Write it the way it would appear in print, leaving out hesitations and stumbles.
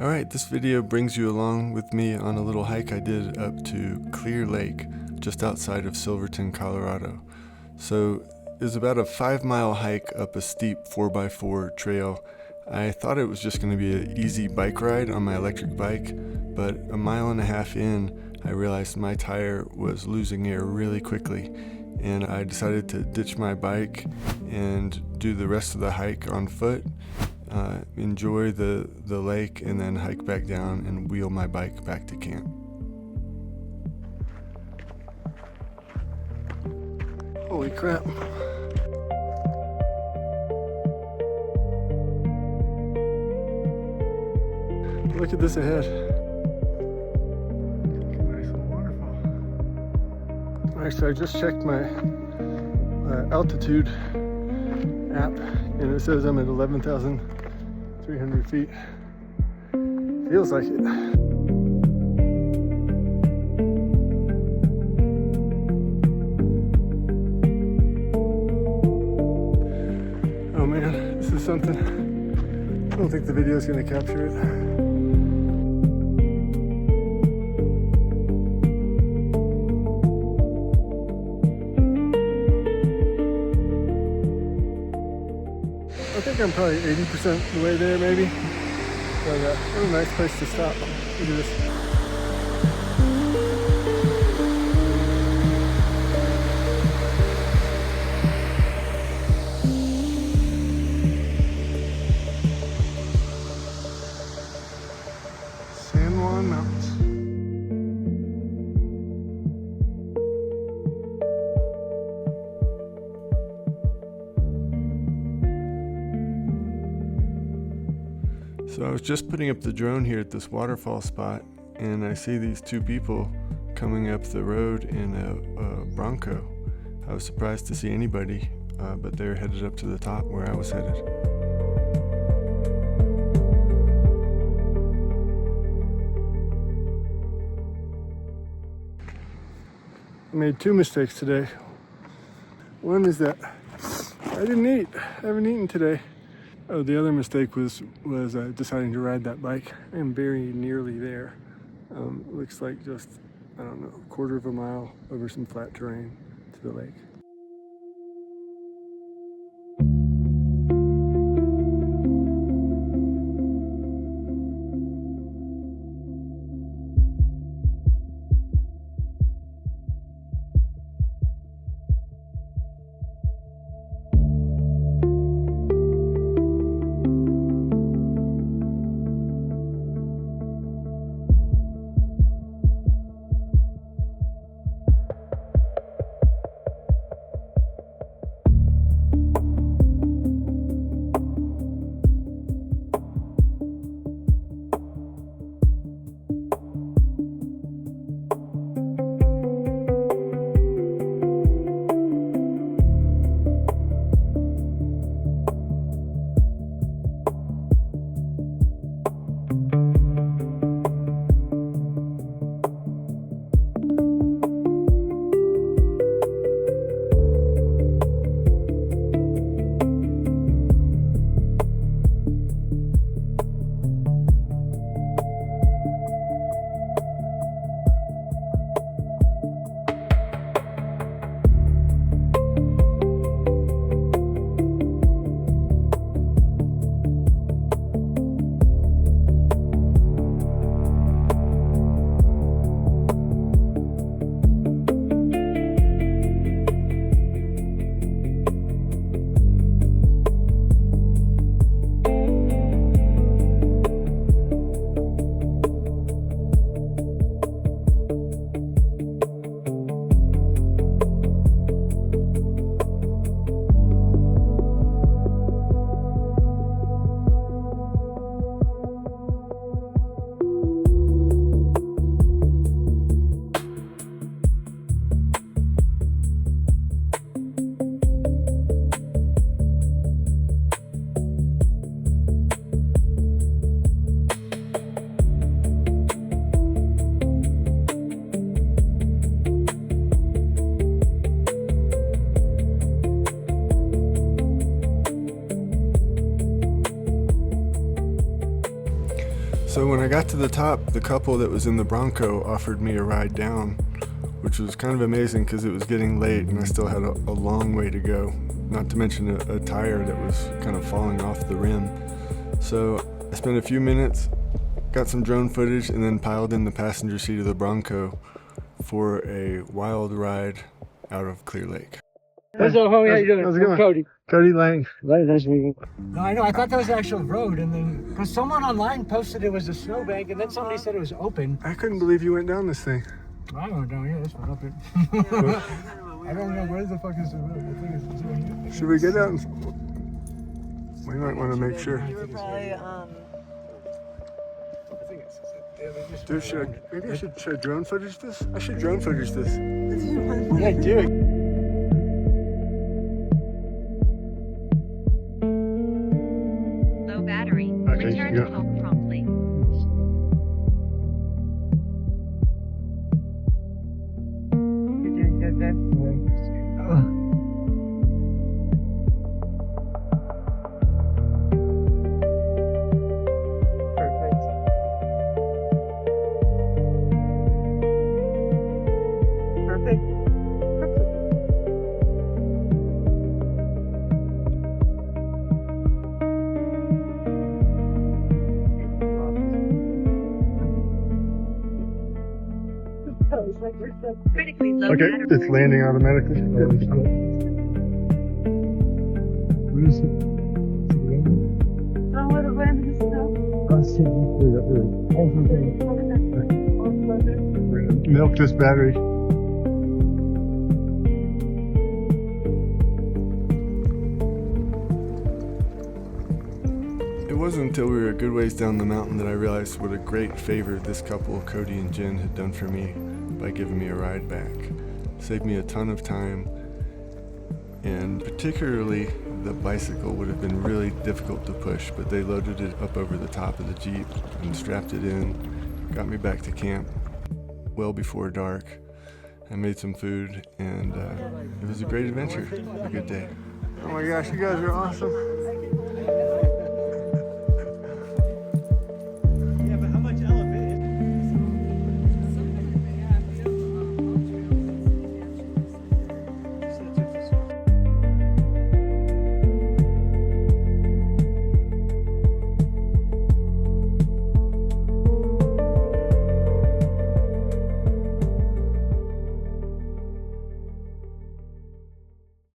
Alright, this video brings you along with me on a little hike I did up to Clear Lake, just outside of Silverton, Colorado. So it was about a 5-mile hike up a steep 4x4 trail. I thought it was just going to be an easy bike ride on my electric bike, but a mile and a half in, I realized my tire was losing air really quickly, and I decided to ditch my bike and do the rest of the hike on foot. Enjoy the lake, and then hike back down and wheel my bike back to camp. Holy crap. Look at this ahead. Nice little waterfall. Alright, so I just checked my altitude app, and it says I'm at 11,300 feet. Feels like it. Oh man, this is something. I don't think the video is going to capture it. I think I'm probably 80% the way there, maybe. But what a nice place to stop. Look at this. San Juan Mountains. So I was just putting up the drone here at this waterfall spot, and I see these two people coming up the road in a Bronco. I was surprised to see anybody, but they're headed up to the top where I was headed. I made two mistakes today. One is that I didn't eat. I haven't eaten today. Oh, the other mistake was deciding to ride that bike. I am very nearly there. Looks like just, I don't know, a quarter of a mile over some flat terrain to the lake. So when I got to the top, the couple that was in the Bronco offered me a ride down, which was kind of amazing because it was getting late and I still had a long way to go, not to mention a tire that was kind of falling off the rim. So I spent a few minutes, got some drone footage, and then piled in the passenger seat of the Bronco for a wild ride out of Clear Lake. What's up, homie? How you doing? How's it going? Cody. Cody Lang. Very nice meeting you. No, I know. I thought that was the actual road, and then because someone online posted it was a snowbank, and then somebody said it was open. I couldn't believe you went down this thing. I went down here. This one up it. I don't know where the fuck is the road. I think it's doing here. Should we get out? We might want to make sure. You were probably, Dude, maybe I should drone footage this? I should drone footage this. Yeah, do it. Low battery. Okay, Return yeah. to home promptly. Critically low Okay, battery. it's landing automatically. oh, what a random snow. Milk this battery. It wasn't until we were a good ways down the mountain that I realized what a great favor this couple, Cody and Jen, had done for me by giving me a ride back. Saved me a ton of time, and particularly the bicycle would have been really difficult to push, but they loaded it up over the top of the Jeep and strapped it in, got me back to camp well before dark. I made some food, and it was a great adventure. A good day. Oh my gosh, you guys are awesome.